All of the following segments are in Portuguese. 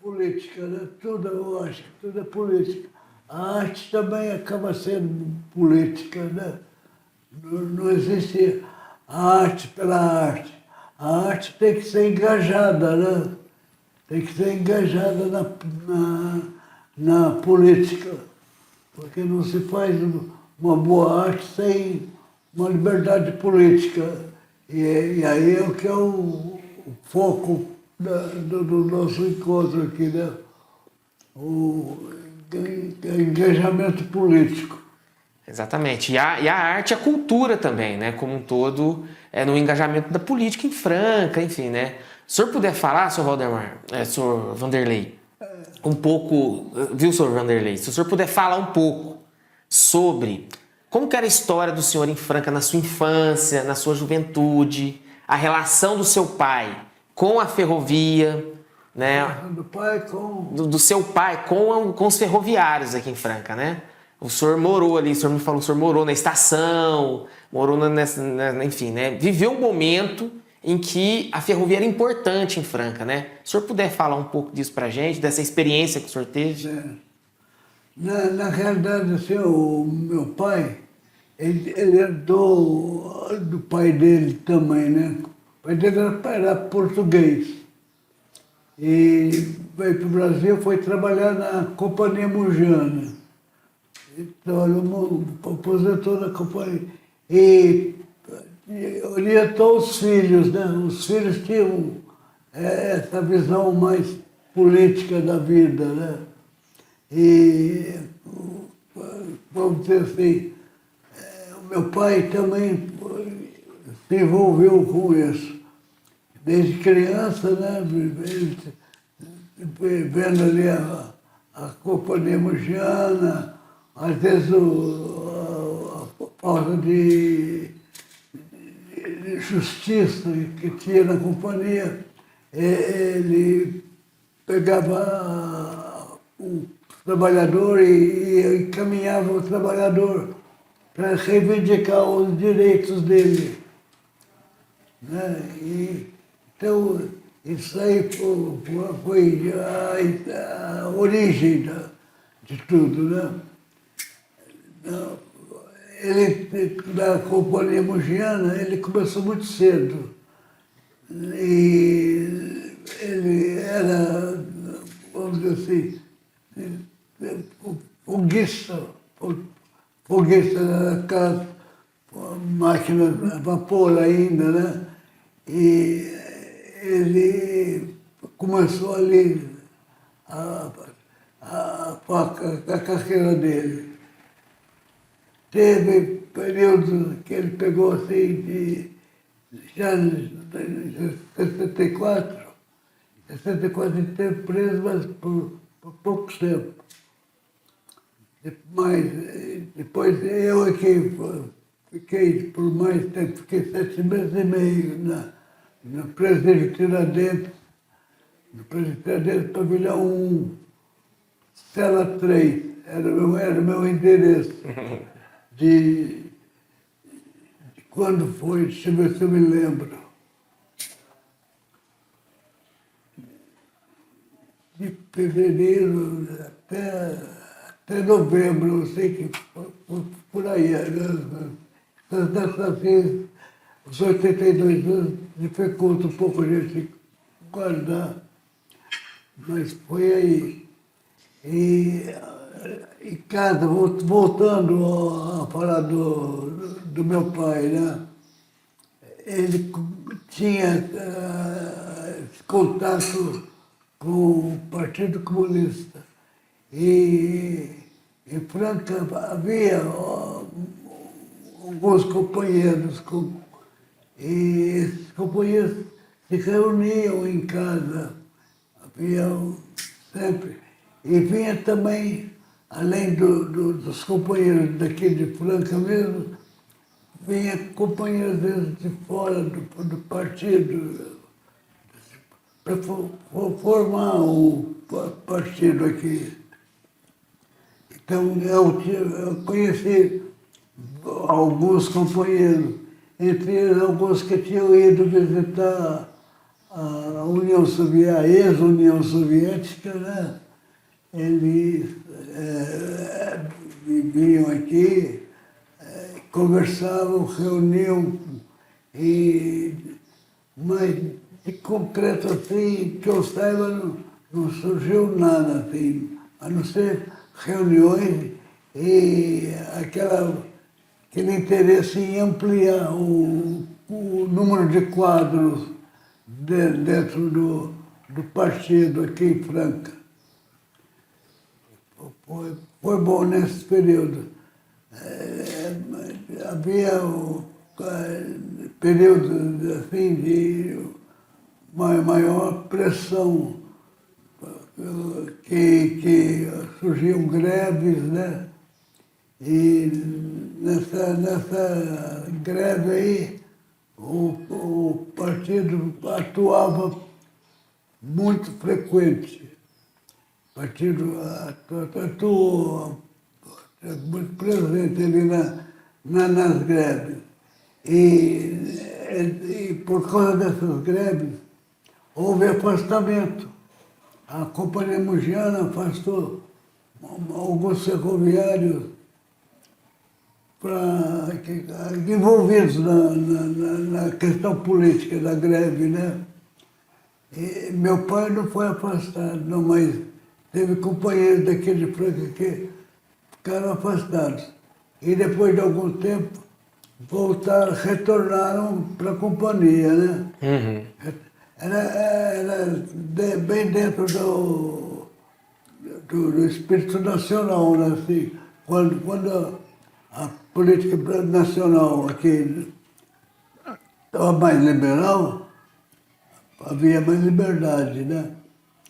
política, né? Tudo, eu acho que tudo é política. A arte também acaba sendo política, né? Não existe a arte pela arte. A arte tem que ser engajada, né? Tem que ser engajada na política, porque não se faz uma boa arte sem uma liberdade política. E aí é o que é o foco do nosso encontro aqui, né? O engajamento político. Exatamente. E a arte e a cultura também, né? Como um todo, no engajamento da política em Franca, enfim, né? Se o senhor puder falar, senhor Valdemar, senhor Vanderlei, um pouco, viu, senhor Vanderlei? Se o senhor puder falar um pouco sobre como que era a história do senhor em Franca na sua infância, na sua juventude, a relação do seu pai com a ferrovia, né? Do pai com... Do seu pai com os ferroviários aqui em Franca, né? O senhor morou ali, o senhor me falou, o senhor morou na estação, morou enfim, né? Viveu um momento em que a ferrovia era importante em Franca, né? Se o senhor puder falar um pouco disso pra gente, dessa experiência que o senhor teve. Na realidade, assim, o meu pai, ele herdou do pai dele também, né? O pai dele era português. E veio para o Brasil, foi trabalhar na Companhia Mogiana. Então, ele aposentou na companhia. E orientou os filhos, né? Os filhos tinham essa visão mais política da vida, né? E, vamos dizer assim, o meu pai também se envolveu com isso. Desde criança, né? Vendo ali a Companhia Mogiana, às vezes a falta de justiça que tinha na companhia, ele pegava o trabalhador e encaminhava o trabalhador para reivindicar os direitos dele. Né? Então, isso aí foi a origem de tudo, né? Ele, da Companhia Mogiana, ele começou muito cedo. E ele era, vamos dizer assim, foguista daquela máquina a vapor ainda, né? E ele começou ali a carreira dele. Teve períodos que ele pegou assim, já em 64, ele esteve preso, mas por pouco tempo. Mas depois eu aqui fiquei por mais tempo, fiquei 7 meses e meio na presidência de Tiradentes, no presidente de Tiradentes, pavilhão 1, cela 3, era o meu endereço. De quando foi, deixa eu ver se eu me lembro. De fevereiro até novembro, eu sei que por aí. Dessa vez, os 82 anos dificulta um pouco a gente guardar, mas foi aí. E em casa, voltando a falar do meu pai, né? Ele tinha esse contato com o Partido Comunista. E em Franca havia alguns companheiros, e esses companheiros se reuniam em casa, haviam sempre. E vinha também, além dos companheiros daqui de Franca mesmo, vinha companheiros de fora do partido, para formar o partido aqui. Então eu conheci alguns companheiros, entre eles alguns que tinham ido visitar a União Soviética, a ex-União Soviética, né? Eles viviam aqui, conversavam, reuniam, mas de concreto assim, que eu saiba, não surgiu nada assim, a não ser reuniões e aquele interesse em ampliar o número de quadros dentro do partido aqui em Franca. Foi bom nesse período. Havia períodos assim, de maior pressão, que surgiam greves, né? E nessa greve aí, o partido atuava muito frequente. O partido atuou muito presente ali nas greves. E por causa dessas greves, houve afastamento. A Companhia Mogiana afastou alguns ferroviários envolvidos na questão política da greve, né? E meu pai não foi afastado, não, mas teve companheiros daqui de Franca que ficaram afastados. E depois de algum tempo, retornaram para a companhia, né? Uhum. Era bem dentro do espírito nacional, né? Assim, quando a política nacional aqui estava mais liberal, havia mais liberdade, né?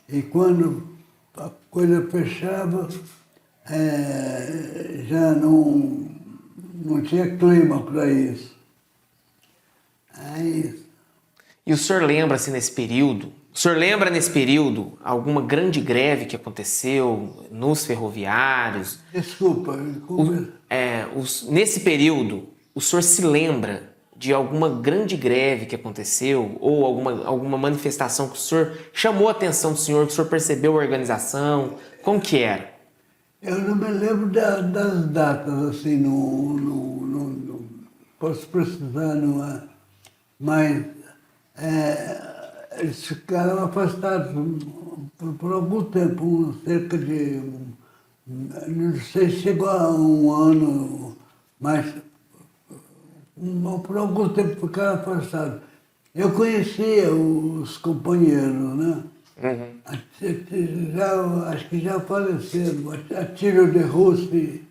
E quando a coisa fechava, já não tinha clima para isso. Aí, E o senhor lembra-se nesse período? O senhor lembra nesse período alguma grande greve que aconteceu nos ferroviários? desculpa, Nesse período, o senhor se lembra de alguma grande greve que aconteceu ou alguma manifestação que o senhor chamou a atenção do senhor, que o senhor percebeu a organização? Como que era? eu não me lembro das datas, assim, não posso precisar, não é? Mas eles ficaram afastados por algum tempo, cerca de, não sei se chegou a um ano, mas por algum tempo ficaram afastados. Eu conhecia os companheiros, né? Acho que já faleceram. Atílio de Russi,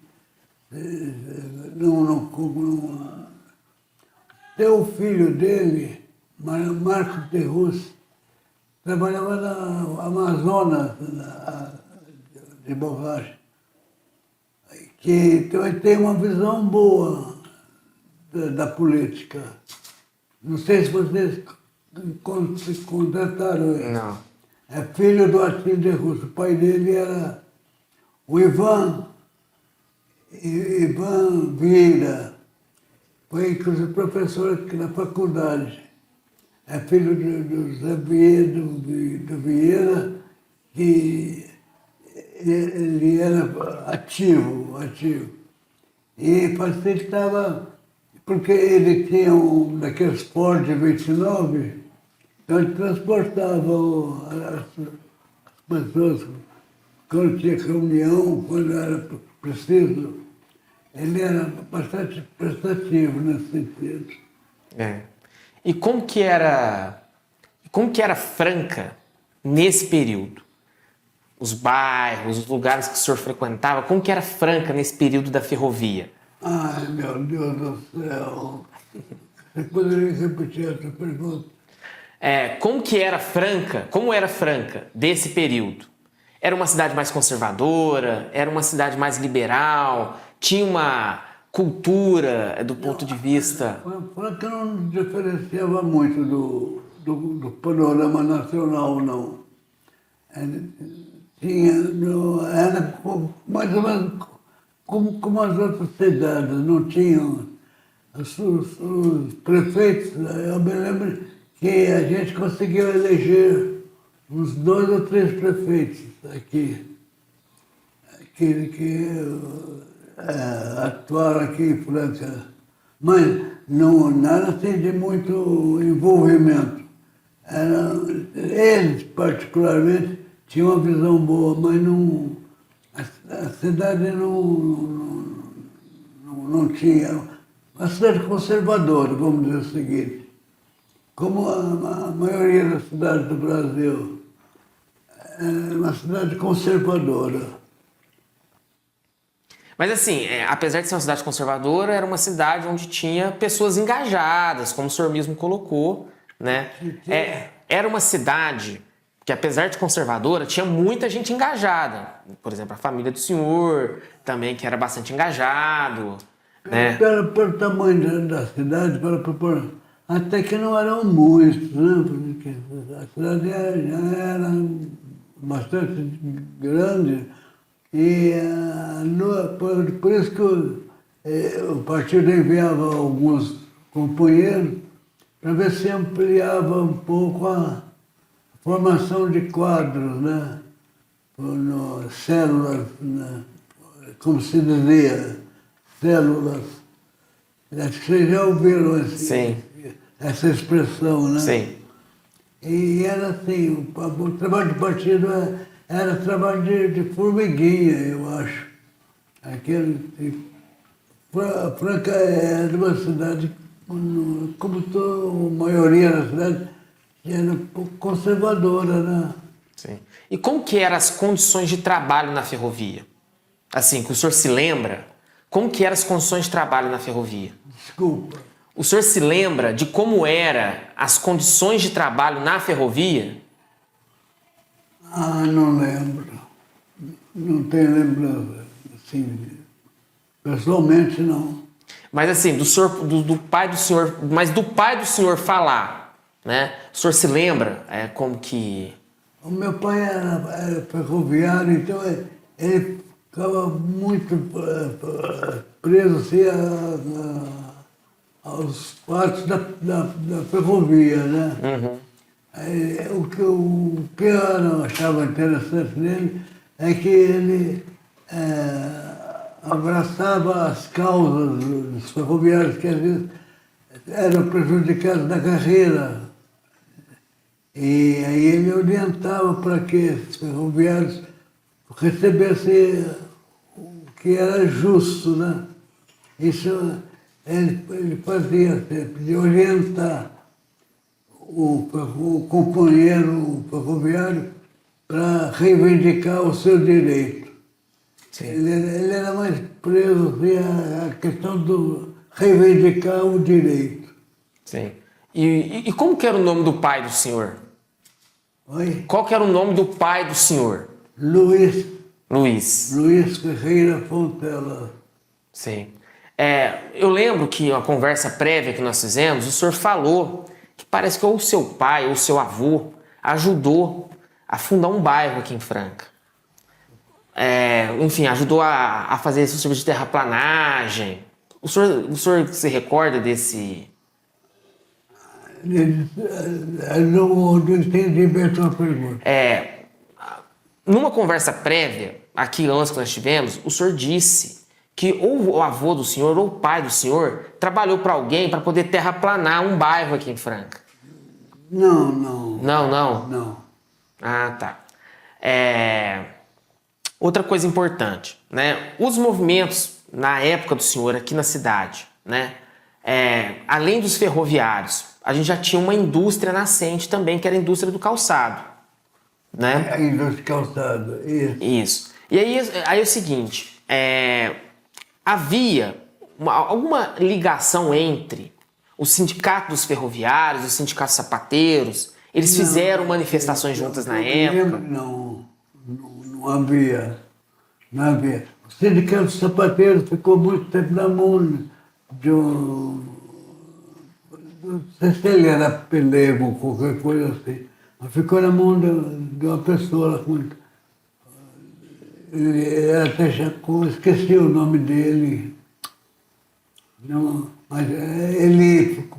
tem o filho dele, Marcos de Russi, trabalhava na Amazonas de borracha, que tem uma visão boa da política. Não sei se vocês contrataram ele. Não. É filho do Atílio de Russo. O pai dele era o Ivan Vieira. Foi inclusive professor aqui na faculdade. É filho do Zé Vieira, que ele era ativo. E facilitava, porque ele tinha daqueles Ford 29, então ele transportava as pessoas quando tinha reunião, quando era preciso. Ele era bastante prestativo nesse sentido. E como que era Franca nesse período? Os bairros, os lugares que o senhor frequentava, como que era Franca nesse período da ferrovia? Ai, meu Deus do céu. Você poderia repetir essa pergunta? Como era Franca desse período? Era uma cidade mais conservadora? Era uma cidade mais liberal? Tinha uma cultura do ponto de vista... Franca não diferenciava muito do panorama nacional, não. Era mais ou menos como as outras cidades, não tinham os prefeitos. Eu me lembro que a gente conseguiu eleger uns 2 ou 3 prefeitos aqui, que atuaram aqui em Franca. Mas não, nada assim de muito envolvimento. Eles, particularmente, tinham uma visão boa, mas não, a cidade não tinha. Uma cidade conservadora, vamos dizer o seguinte. Como a maioria das cidades do Brasil, é uma cidade conservadora. Mas assim, apesar de ser uma cidade conservadora, era uma cidade onde tinha pessoas engajadas, como o senhor mesmo colocou, né? Era uma cidade que, apesar de conservadora, tinha muita gente engajada. Por exemplo, a família do senhor também, que era bastante engajado, né? Pelo tamanho da cidade, até que não eram muitos, né? Porque a cidade já era bastante grande. E por isso que o partido enviava alguns companheiros para ver se ampliava um pouco a formação de quadros, né? Células, né? Como se dizia, células. Acho que vocês já ouviram essa expressão, né? Sim. E era assim, o trabalho do partido era trabalho de formiguinha, eu acho. Franca é de uma cidade, como a maioria da cidade, era um pouco conservadora, né? Sim. E como que eram as condições de trabalho na ferrovia? Assim, que o senhor se lembra, como que eram as condições de trabalho na ferrovia? Desculpa. O senhor se lembra de como eram as condições de trabalho na ferrovia? Ah, não lembro. Não tenho lembrança, assim, pessoalmente não. Mas assim, do pai do senhor, mas do pai do senhor falar, né? O senhor se lembra como que... O meu pai era ferroviário, então ele ficava muito preso assim, aos fatos da ferrovia, né? Uhum. O que eu achava interessante nele é que ele abraçava as causas dos ferroviários que às vezes eram prejudicados na carreira. E aí ele orientava para que esses ferroviários recebessem o que era justo, né? Isso ele fazia sempre, de orientar o companheiro ferroviário para reivindicar o seu direito. Ele era mais preso à questão do reivindicar o direito. Sim. E como que era o nome do pai do senhor? Oi? Qual que era o nome do pai do senhor? Luiz Ferreira Fontela. Sim. Eu lembro que uma conversa prévia que nós fizemos, o senhor falou que parece que ou o seu pai ou o seu avô ajudou a fundar um bairro aqui em Franca. Enfim, ajudou a fazer esse serviço de terraplanagem. O senhor se recorda desse... Não entendi bem a sua pergunta. Numa conversa prévia, aqui antes que nós tivemos, o senhor disse que ou o avô do senhor ou o pai do senhor trabalhou para alguém para poder terraplanar um bairro aqui em Franca. Não. Não? Ah, tá. Outra coisa importante, né? Os movimentos na época do senhor aqui na cidade, né? Além dos ferroviários, a gente já tinha uma indústria nascente também, que era a indústria do calçado, né? A indústria do calçado, Isso. E aí é o seguinte, havia alguma ligação entre o sindicato dos ferroviários, os sindicatos sapateiros, eles fizeram manifestações juntas na época? Não havia. O sindicato dos sapateiros ficou muito tempo na mão de um... Não sei se ele era pelego ou qualquer coisa assim, mas ficou na mão de uma pessoa muito... Esqueci o nome dele. Não, mas ele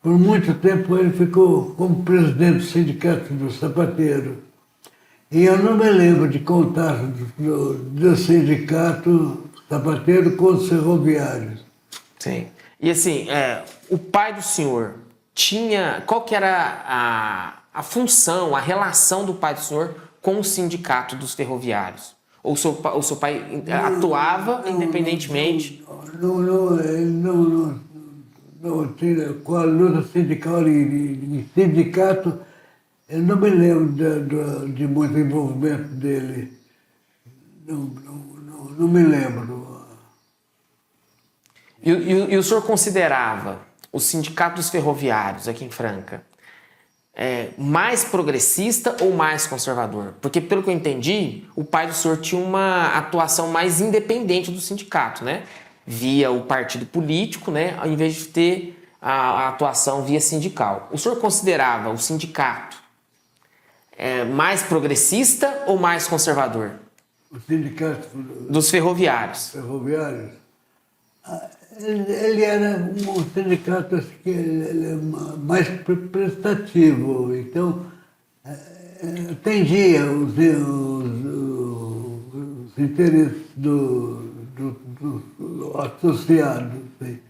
Por muito tempo ele ficou como presidente do sindicato do sapateiro. E eu não me lembro de contato do sindicato sapateiro com os ferroviários. Sim. E assim, o pai do senhor tinha... Qual que era a função, a relação do pai do senhor com o sindicato dos ferroviários? Ou o seu pai atuava independentemente? Não tinha, com a luta sindical e sindicato, eu não me lembro de muito envolvimento dele. Não me lembro. E o senhor considerava o sindicato dos ferroviários aqui em Franca mais progressista ou mais conservador? Porque, pelo que eu entendi, o pai do senhor tinha uma atuação mais independente do sindicato, né? Via o partido político, né? Ao invés de ter a atuação via sindical. O senhor considerava o sindicato mais progressista ou mais conservador? O sindicato Dos ferroviários. ferroviário, ele era um sindicato assim, que ele é mais prestativo, então atendia os interesses do associado. Assim.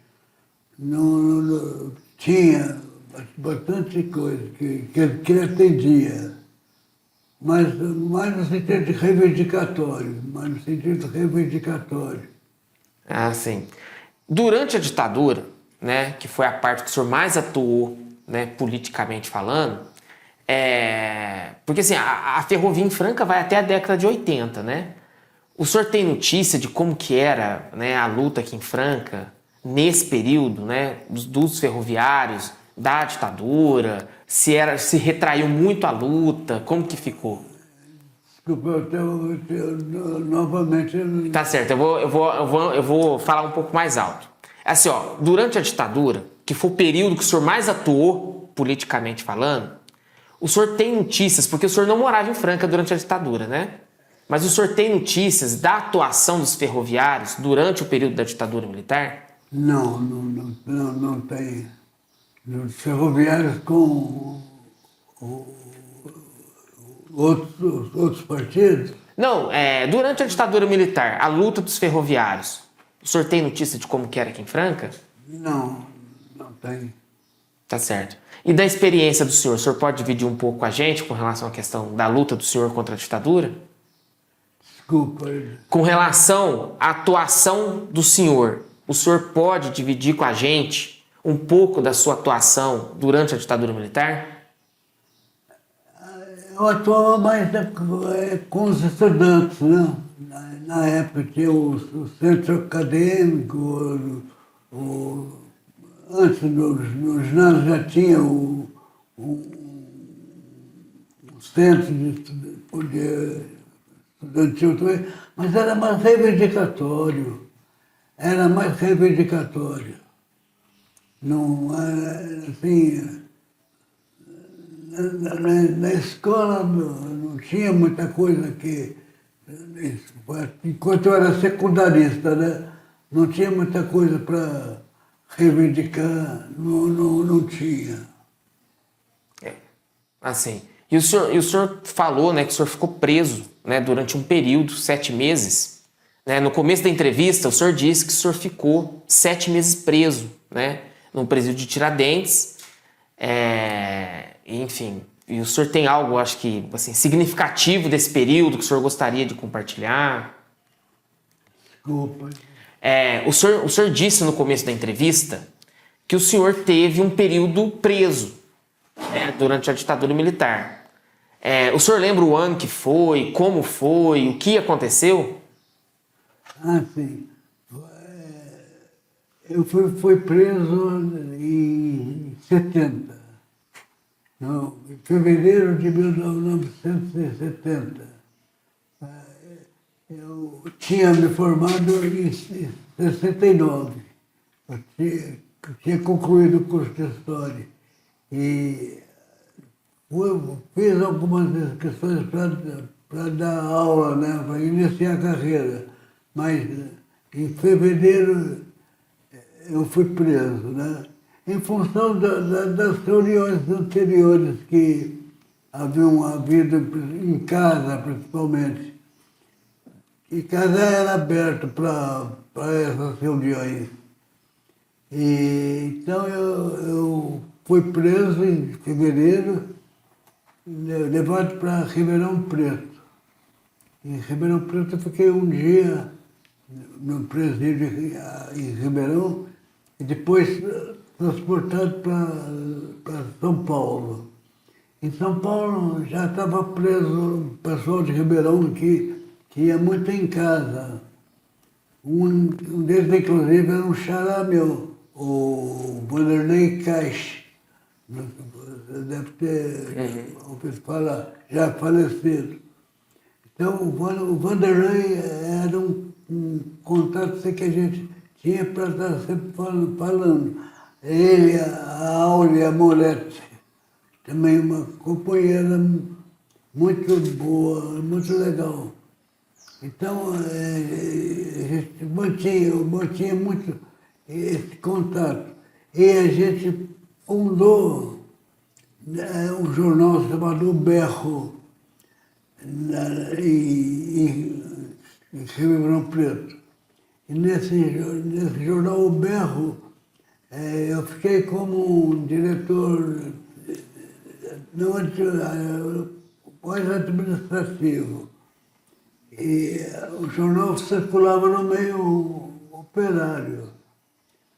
Não, tinha bastante coisa que ele atendia, mas mais no sentido reivindicatório. Ah, sim. Durante a ditadura, né, que foi a parte que o senhor mais atuou, né, politicamente falando, porque assim, a ferrovia em Franca vai até a década de 80, né? O senhor tem notícia de como que era, né, a luta aqui em Franca, nesse período, né, dos ferroviários, da ditadura, se retraiu muito a luta, como que ficou? Desculpa, novamente... Tá certo, eu vou falar um pouco mais alto. Assim, ó, durante a ditadura, que foi o período que o senhor mais atuou, politicamente falando, o senhor tem notícias, porque o senhor não morava em Franca durante a ditadura, né? Mas o senhor tem notícias da atuação dos ferroviários durante o período da ditadura militar? Não tem. Os ferroviários com outros partidos? Não, durante a ditadura militar, a luta dos ferroviários, o senhor tem notícia de como que era aqui em Franca? Não tem. Tá certo. E da experiência do senhor, o senhor pode dividir um pouco com a gente com relação à questão da luta do senhor contra a ditadura? Desculpa. Com relação à atuação do senhor pode dividir com a gente um pouco da sua atuação durante a ditadura militar? Eu atuava mais com os estudantes, né? Na época tinha o centro acadêmico, antes no ginásio já tinha o centro de estudantil também, mas era mais reivindicatório. Não era assim. Na escola não tinha muita coisa que. Enquanto eu era secundarista, né? Não tinha muita coisa para reivindicar, não tinha. Assim. E o senhor falou, né, que o senhor ficou preso, né, durante um período, 7 meses. Né? No começo da entrevista, o senhor disse que o senhor ficou 7 meses preso, né, num presídio de Tiradentes. Enfim, e o senhor tem algo, acho que, assim, significativo desse período que o senhor gostaria de compartilhar? Desculpa. O senhor disse no começo da entrevista que o senhor teve um período preso, né, durante a ditadura militar. O senhor lembra o ano que foi, como foi, o que aconteceu? Ah, sim. Eu fui preso em 70. Não, em fevereiro de 1970. Eu tinha me formado em 69. Eu tinha concluído o curso de História. E fiz algumas questões para dar aula, né, para iniciar a carreira. Mas em fevereiro eu fui preso, né? em função das reuniões anteriores que haviam havido em casa, principalmente. E casa era aberto para essas reuniões. E, então eu fui preso em fevereiro, levado para Ribeirão Preto. Em Ribeirão Preto eu fiquei um dia no presídio em Ribeirão e depois transportado para São Paulo. Em São Paulo já estava preso o pessoal de Ribeirão que ia muito em casa. Um deles, inclusive, era um xará meu, o Vanderlei Caixa. Deve ter ouvido falar, já falecido. Então, o Vanderlei era um contato assim, que a gente tinha para estar sempre falando. Ele, a Áurea Moretti, também uma companheira muito boa, muito legal. Então, a gente mantinha muito esse contato. E a gente fundou um jornal chamado O Berro, em Ribeirão Preto. E nesse jornal O Berro, eu fiquei como diretor, não mais administrativo. E o jornal circulava no meio operário.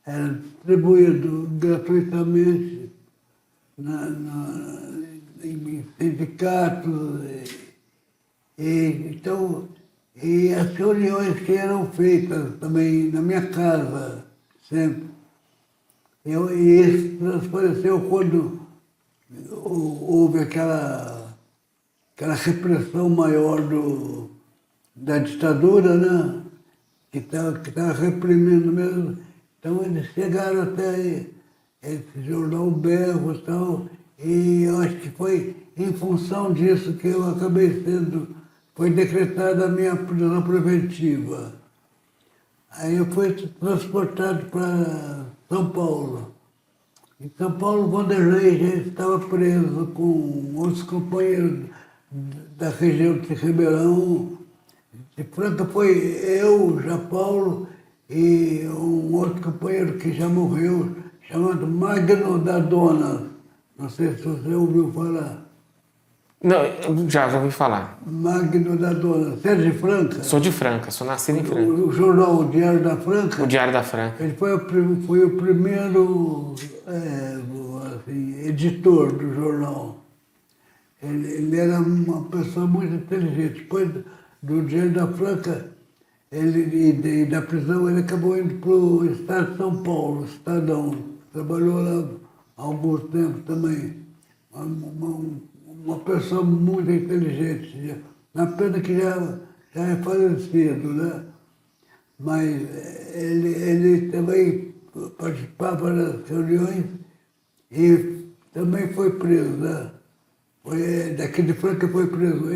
Era distribuído gratuitamente em sindicatos. Então, e as reuniões que eram feitas também na minha casa, sempre. E isso transpareceu quando houve aquela repressão maior da ditadura, né? Que estava reprimindo mesmo. Então eles chegaram até esse jornal Berro e tal, e eu acho que foi em função disso que eu acabei foi decretada a minha prisão preventiva. Aí eu fui transportado para São Paulo. Em São Paulo, o Vanderlei já estava preso com outros companheiros da região de Ribeirão. De Franca foi eu, João Paulo e um outro companheiro que já morreu, chamado Magno da Dona. Não sei se você ouviu falar. Não, já ouvi falar. Magno da Dona. Você é de Franca? Sou de Franca, sou nascido em Franca. O jornal O Diário da Franca? O Diário da Franca. Ele foi o primeiro assim, editor do jornal. Ele era uma pessoa muito inteligente. Depois do Diário da Franca e da prisão, ele acabou indo para o Estado de São Paulo, Estadão. Trabalhou lá há algum tempo também. Uma pessoa muito inteligente. Na pena que já é falecido, né? Mas ele também participava das reuniões e também foi preso, né? Daqui de Franca foi preso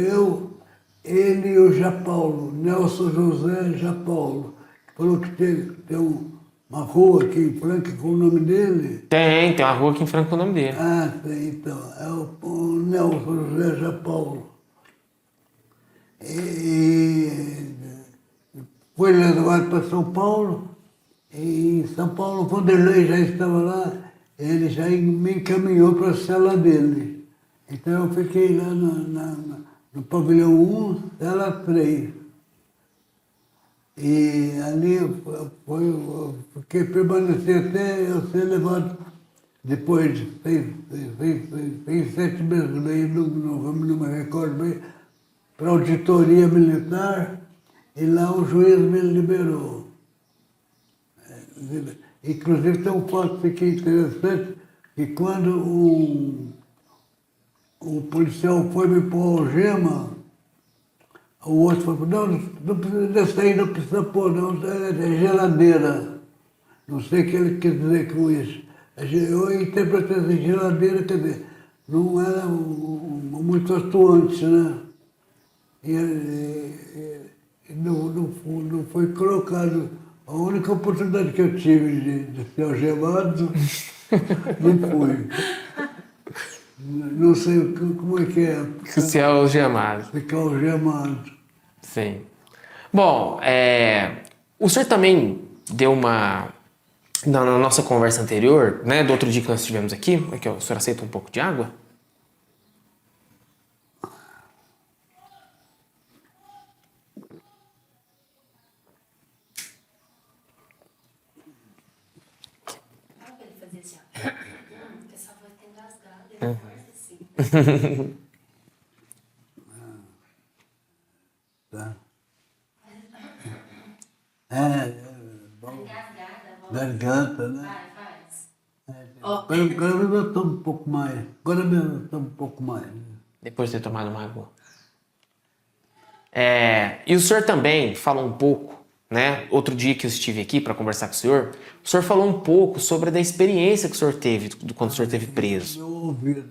ele e o Japaulo, Nelson José Japaulo, que falou que tem uma rua aqui em Franca com o nome dele. Tem uma rua aqui em Franca com o nome dele. Ah, tem, então. É o Nelson José Japaulo. E foi levado para São Paulo, e em São Paulo o Vanderlei já estava lá, ele já me encaminhou para a cela dele. Então eu fiquei lá no pavilhão 1, cela 3. E ali eu permaneci até eu ser levado, depois de 7 meses, não me recordo bem, para a auditoria militar, e lá o juiz me liberou. Inclusive tem um fato aqui interessante, que quando o policial foi me pôr algema, o outro falou, não precisa dessa aí, não precisa pôr, não, é geladeira. Não sei o que ele quer dizer com isso. Eu interpretei assim, geladeira, quer dizer, não era muito atuante, né? E não foi colocado. A única oportunidade que eu tive de ser algemado Não fui. Não sei como é que é. Se é algemado. Ficar algemado. Sim. Bom, o senhor também deu uma... Na nossa conversa anterior, né, do outro dia que nós estivemos aqui, aqui, ó, o senhor aceita um pouco de água? Tá? É, bom. Garganta, né? Agora mesmo eu tomo um pouco mais. Agora mesmo eu tomo um pouco mais. Depois de ter tomado uma água. E o senhor também falou um pouco, né? Outro dia que eu estive aqui para conversar com o senhor falou um pouco sobre a experiência que o senhor teve quando o senhor esteve preso. Meu ouvido,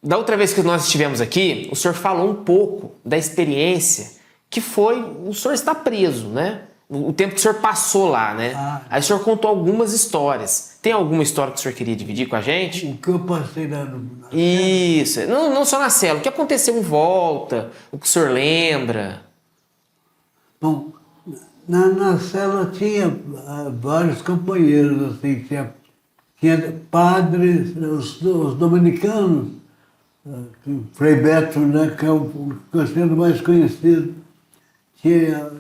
Da outra vez que nós estivemos aqui, o senhor falou um pouco da experiência que foi o senhor estar preso, né? O tempo que o senhor passou lá, né? Aí o senhor contou algumas histórias. Tem alguma história que o senhor queria dividir com a gente? o que eu passei lá no... Isso. Não só na cela. O que aconteceu em volta? O que o senhor lembra? Bom, na cela tinha vários companheiros, assim, tinha padres, os dominicanos, Frei Beto, né, que é o sendo mais conhecido, tinha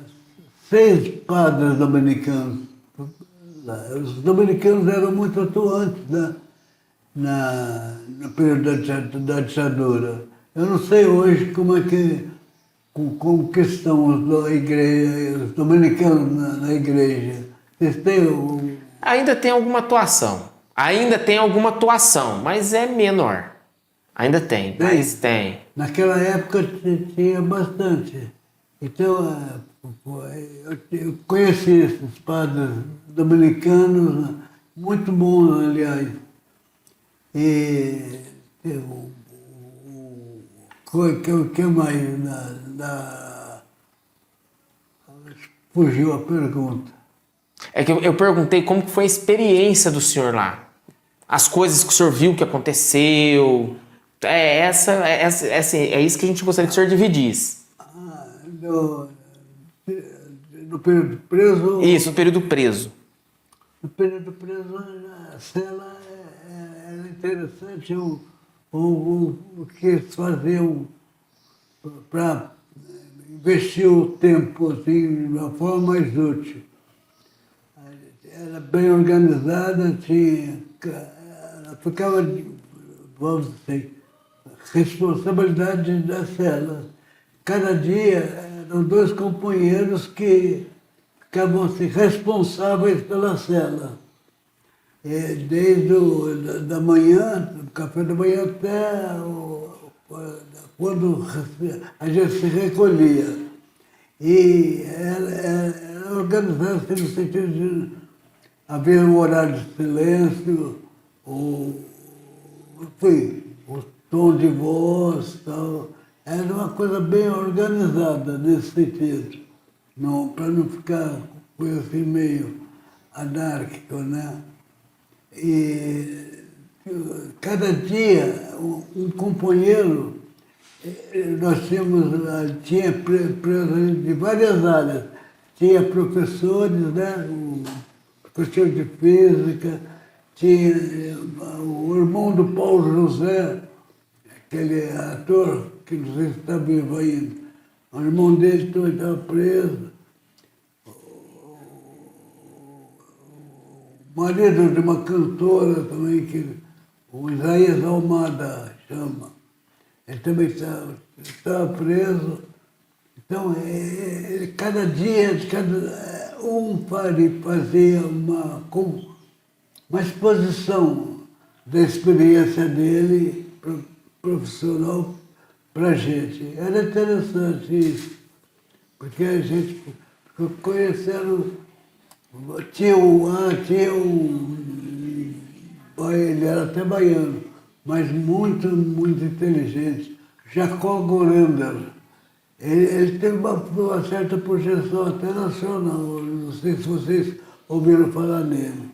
6 padres dominicanos. Os dominicanos eram muito atuantes, né, no período da ditadura. Eu não sei hoje como que estão os dominicanos na igreja. Vocês têm Ainda tem alguma atuação. Mas é menor. Ainda tem, mas tem. Naquela época tinha bastante. Então, eu conheci esses padres dominicanos, muito bons, aliás. E o que mais? Fugiu a pergunta. É que eu perguntei como que foi a experiência do senhor lá. As coisas que o senhor viu que aconteceu. É isso que a gente gostaria que o senhor dividisse. No período preso... Isso, no período preso. No período preso, a cela era interessante o que eles faziam para investir o tempo assim, de uma forma mais útil. Era bem organizada, ela ficava, vamos dizer, responsabilidade da cela. Cada dia eram 2 companheiros que ficavam assim, responsáveis pela cela. Desde da manhã, do café da manhã até quando a gente se recolhia. E era organizado no sentido de haver um horário de silêncio, enfim, o tom de voz, tal. Era uma coisa bem organizada nesse sentido, para não ficar coisa assim meio anárquico, né? E cada dia um companheiro, nós tinha presos de várias áreas. Tinha professores, né? O professor de física, tinha o irmão do Paulo José, aquele ator que não sei se está vivo ainda. O irmão dele também estava preso. O marido de uma cantora também, que o Isaías Almada chama. Ele também estava preso. Então, cada dia, um fazia uma exposição da experiência dele profissional para a gente. Era interessante isso, porque a gente ficou conhecendo. Tinha ele era até baiano, mas muito, muito inteligente, Jacó Gorender. Ele teve uma certa projeção até nacional, não sei se vocês ouviram falar nele.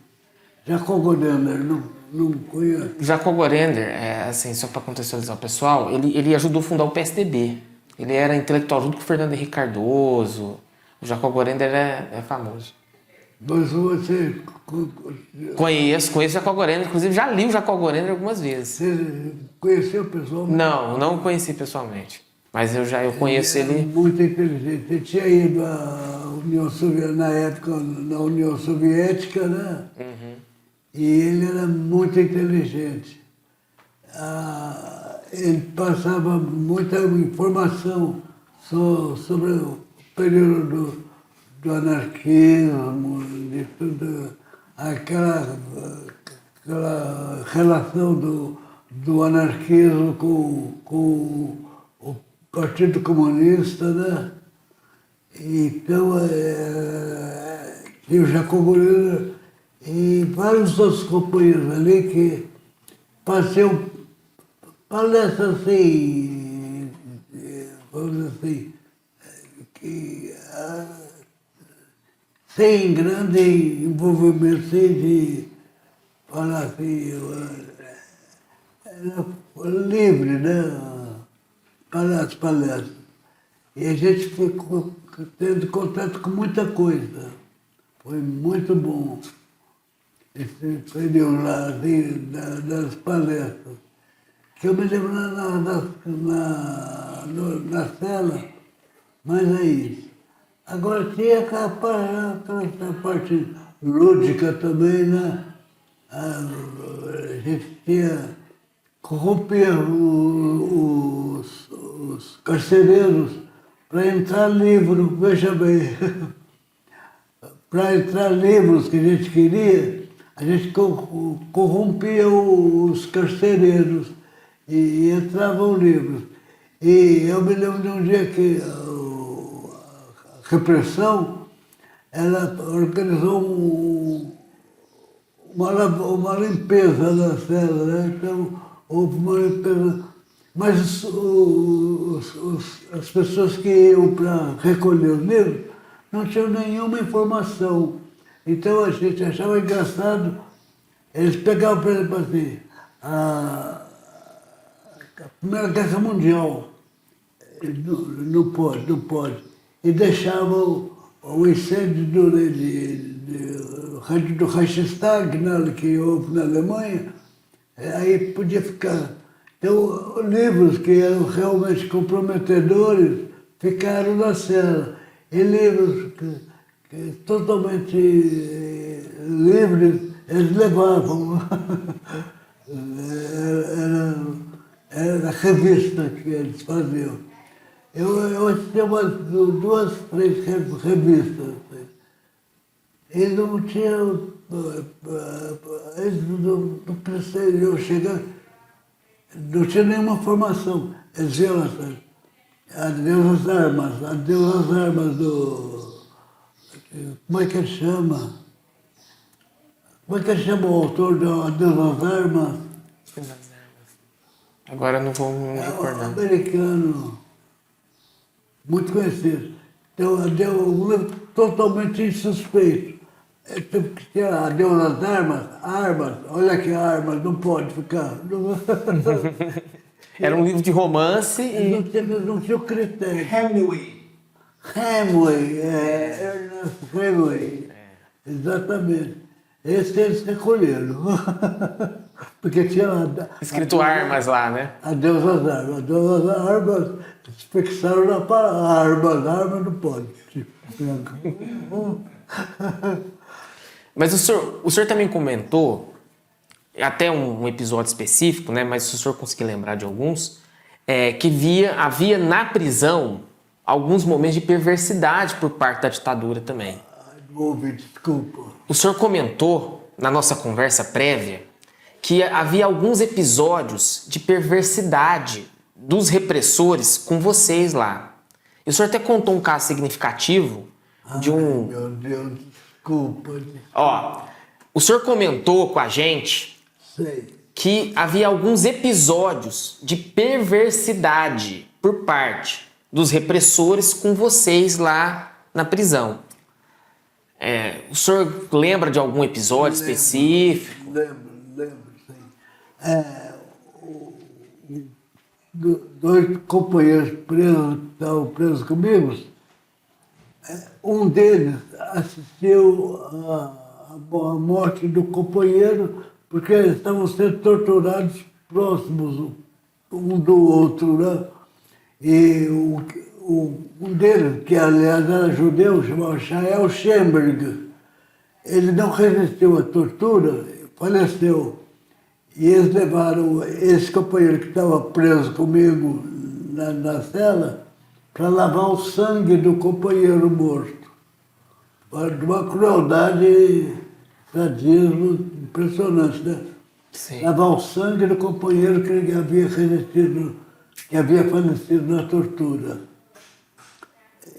Jacob Gorenner, não conheço. Jacob Gorenner, assim, só para contextualizar o pessoal, ele ajudou a fundar o PSDB. Ele era intelectual junto com o Fernando Henrique Cardoso. O Jacob Gorenner é famoso. Mas você Conheço o Jacob Gorenner. Inclusive, já li o Jacob Gorenner algumas vezes. conheceu o pessoal? Não o conheci pessoalmente. Mas eu conheço ele. Muito inteligente. Ele tinha ido à União Soviética, na época, na União Soviética, né? Uhum. E ele era muito inteligente. Ele passava muita informação sobre o período do anarquismo, de tudo, aquela relação do anarquismo com o Partido Comunista, né? Então, tinha o Jacob Gorenner e vários outros companheiros ali que faziam palestras assim, vamos dizer assim, que sem grande envolvimento, sem de falar assim, era livre, né? As palestras. E a gente ficou tendo contato com muita coisa. Foi muito bom esse período lá, assim, das palestras. Que eu me lembro na cela, mas é isso. Agora tinha aquela parte lúdica também, né? A gente corrompia os carcereiros para entrar livro, veja bem. Para entrar livros que a gente queria, a gente corrompia os carcereiros e entravam livros. E eu me lembro de um dia que a repressão, ela organizou uma limpeza na cela, né? Então, houve uma limpeza. Mas as pessoas que iam para recolher os livros não tinham nenhuma informação. Então a gente achava engraçado, eles pegavam, por exemplo, assim, a Primeira Guerra Mundial, não pode, e deixavam o incêndio do Reichstag, né, que houve na Alemanha, aí podia ficar. Então, livros que eram realmente comprometedores ficaram na cela. E livros que totalmente livres, eles levavam. Era a revista que eles faziam. Eu assisti umas 2, 3 revistas. Eles não tinham. Eles não precisavam chegar. Não tinha nenhuma formação. Eles iam assim, adeus às armas do. Como é que ele chama? Como é que ele chama o autor do Adeus às Armas? Agora eu não vou me recordar. Um americano, muito conhecido. Então, deu um livro totalmente insuspeito. Teve que tirar Adeus às armas, olha que armas, não pode ficar. Era um livro de romance e... Não tinha critério. Hemingway. Ernest Hemingway. Exatamente. Esse eles recolheram. Porque tinha Escrito armas lá, né? Adeus às armas. Adeus às armas, eles fixaram na palavra armas não pode. Mas o senhor também comentou, até um episódio específico, né? Mas se o senhor conseguir lembrar de alguns, que havia na prisão alguns momentos de perversidade por parte da ditadura também. Não ouvi, desculpa. O senhor comentou, na nossa conversa prévia, que havia alguns episódios de perversidade dos repressores com vocês lá. E o senhor até contou um caso significativo de um... Meu Deus, desculpa. Ó, o senhor comentou com a gente Sei. que havia alguns episódios de perversidade por parte dos repressores com vocês lá na prisão. O senhor lembra de algum episódio específico? Lembro, sim. Dois companheiros presos, que estavam presos comigo, um deles assistiu à morte do companheiro porque eles estavam sendo torturados próximos um do outro, né? E um deles, que aliás era judeu, chamava Shael Schemberg, ele não resistiu à tortura, faleceu. E eles levaram esse companheiro que estava preso comigo na cela para lavar o sangue do companheiro morto. De uma crueldade, sadismo impressionante, né? Sim. Lavar o sangue do companheiro que havia resistido, que havia falecido na tortura.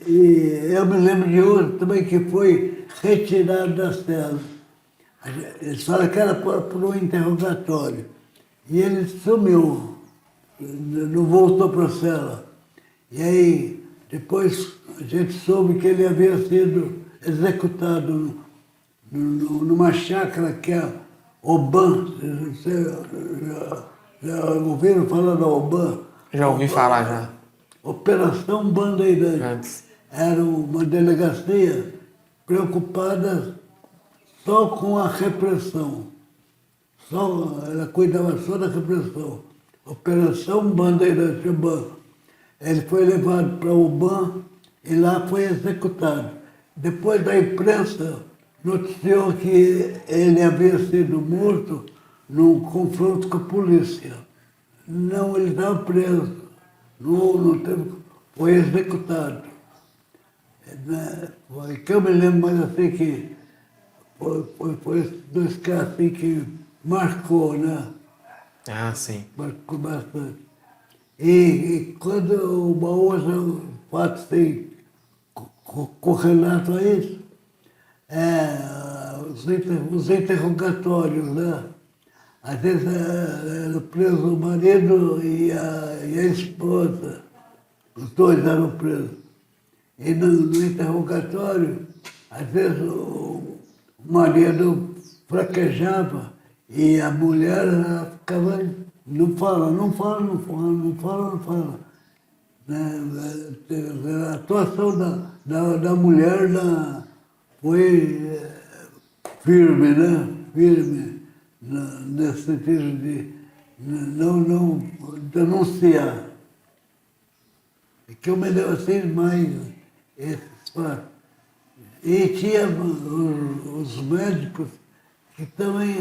E eu me lembro de outro também que foi retirado da cela. Eles falam que era por um interrogatório. E ele sumiu, não voltou para a cela. E aí, depois a gente soube que ele havia sido executado numa chácara que é Oban. Você já ouviram falar da Oban? Já ouvi falar, já. Operação Bandeirante. Antes. Era uma delegacia preocupada só com a repressão. Ela cuidava só da repressão. Operação Bandeirante Oban. Ele foi levado para o Oban e lá foi executado. Depois da imprensa noticiou que ele havia sido morto num confronto com a polícia. Não, ele estava preso. Não teve, foi executado. Foi que eu me lembro mais assim que foi dois casos assim que marcou, né? Ah, sim. Marcou bastante. E quando uma outra fato assim, correlato a isso, os interrogatórios, né? Às vezes era preso o marido e a esposa, os dois eram presos. E no interrogatório, às vezes o marido fraquejava e a mulher ficava, não fala. A atuação da mulher foi firme, né? Firme, nesse sentido de não denunciar. É que eu me lembro assim mais esses fatos. E tinha os médicos que também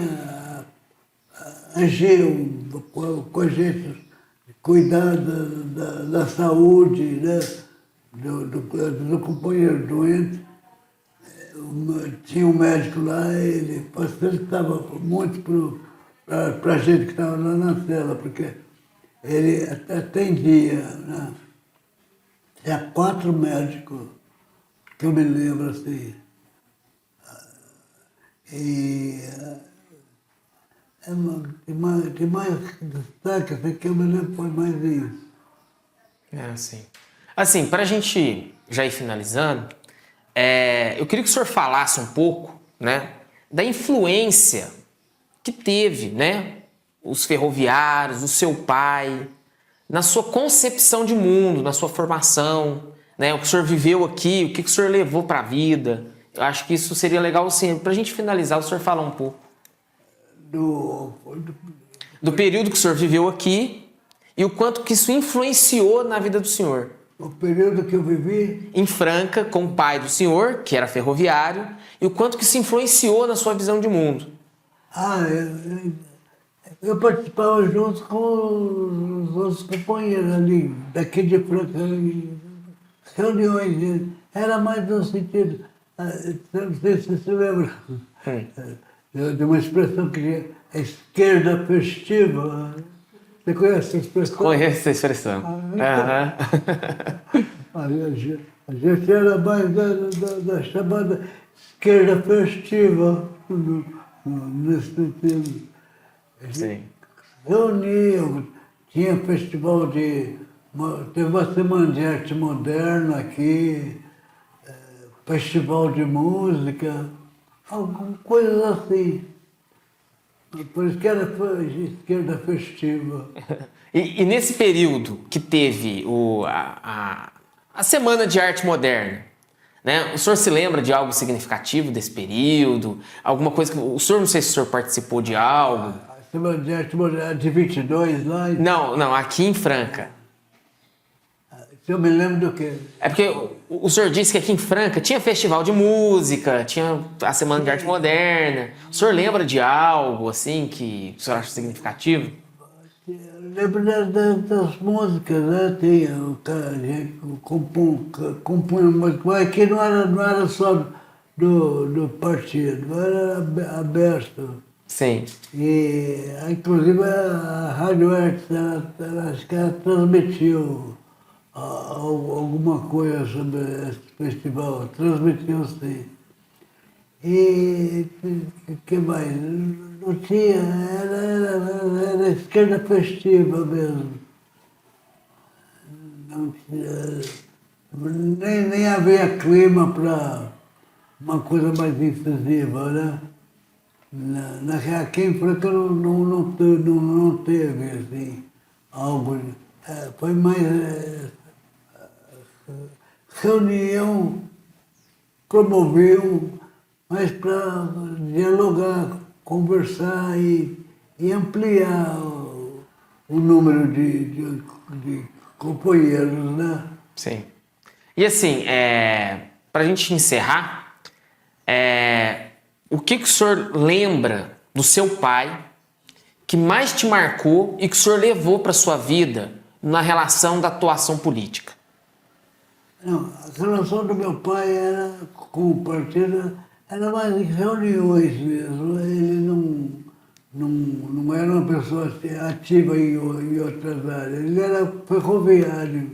agiam com a gente, cuidar da saúde, né? do companheiro doente. Tinha um médico lá, ele facilitava muito para a gente que estava lá na cela, porque ele atendia, né? Tinha 4 médicos, que eu me lembro assim. E tem mais destaque, assim, que eu me lembro foi mais isso. Sim. Assim, para a gente já ir finalizando, eu queria que o senhor falasse um pouco, né, da influência que teve, né, os ferroviários, o seu pai, na sua concepção de mundo, na sua formação, né, o que o senhor viveu aqui, o que o senhor levou para a vida. Eu acho que isso seria legal, assim, para a gente finalizar, o senhor falar um pouco. Do período que o senhor viveu aqui e o quanto que isso influenciou na vida do senhor. O período que eu vivi? Em Franca, com o pai do senhor, que era ferroviário, e o quanto que isso influenciou na sua visão de mundo. Eu participava junto com os outros companheiros ali, daqui de Franca, reuniões. Era mais no sentido, não sei se você lembra, de uma expressão que é a esquerda festiva. Você conhece essa expressão? Conheço essa expressão. A gente era mais da chamada esquerda festiva, nesse sentido. Sim. Reuniam, tinha festival teve uma semana de arte moderna aqui, festival de música, alguma coisa assim. Por isso que era esquerda festiva. E nesse período que teve a Semana de Arte Moderna, né? O senhor se lembra de algo significativo desse período? Alguma coisa que... O senhor, não sei se o senhor participou de algo. A Semana de Arte Moderna de 22 lá. Não, aqui em Franca. Eu me lembro do quê? É porque o senhor disse que aqui em Franca tinha festival de música, tinha a Semana de Arte Moderna. O senhor lembra de algo assim que o senhor acha significativo? Eu lembro das músicas, né? Tinha o cara que compunha música, mas aqui não era só do partido, era aberto. Sim. E, inclusive, a Rádio Artes, acho que ela transmitiu alguma coisa sobre esse festival, transmitiu sim. E o que mais? Não tinha, era esquerda festiva mesmo. Não tinha, nem havia clima para uma coisa mais incisiva, né? Aqui em Franca não teve assim, algo. Foi mais reunião, promoviam, mas para dialogar, conversar e ampliar o número de companheiros, né? Sim. E assim, para a gente encerrar, o que o senhor lembra do seu pai que mais te marcou e que o senhor levou para sua vida na relação da atuação política? Não, a relação do meu pai era com o partido, era mais em reuniões mesmo. Ele não era uma pessoa ativa em outras áreas. Ele era ferroviário.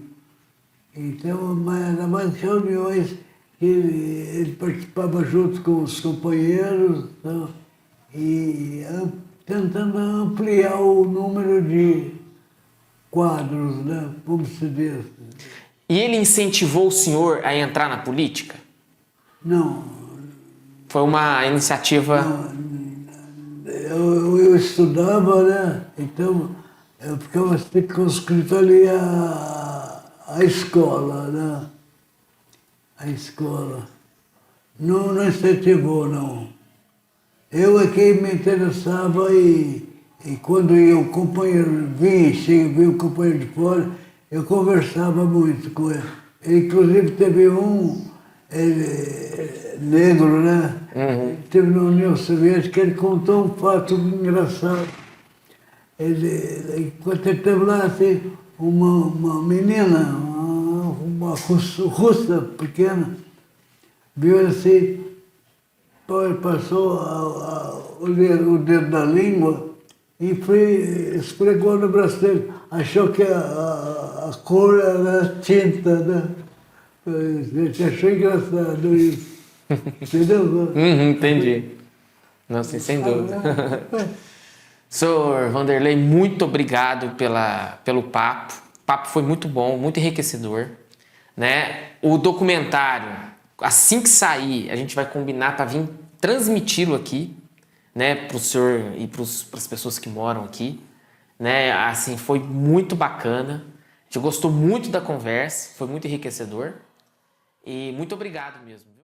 Então, era mais reuniões que ele participava junto com os companheiros, então, e tentando ampliar o número de quadros, né? Como se diz. E ele incentivou o senhor a entrar na política? Não. Foi uma iniciativa... Eu estudava, né? Então eu ficava circunscrito ali à escola, né? A escola. Não incentivou, não. Eu é que me interessava e quando ia o companheiro vinha o companheiro de fora, eu conversava muito com ele. Inclusive teve ele, negro, né? Uhum. Teve na União Soviética, ele contou um fato engraçado. Enquanto ele esteve lá, assim, uma menina, uma russa pequena, viu ele assim, passou o dedo na língua e esfregou no braço dele. Achou que a cor era tinta, né? Ele achou engraçado isso. Entendeu? Entendi. Não, sim, sem dúvida. Senhor Vanderlei, muito obrigado pelo papo. O papo foi muito bom, muito enriquecedor, né? O documentário, assim que sair, a gente vai combinar para vir transmiti-lo aqui, né, para o senhor e para as pessoas que moram aqui, né? Assim, foi muito bacana. A gente gostou muito da conversa, foi muito enriquecedor. E muito obrigado mesmo.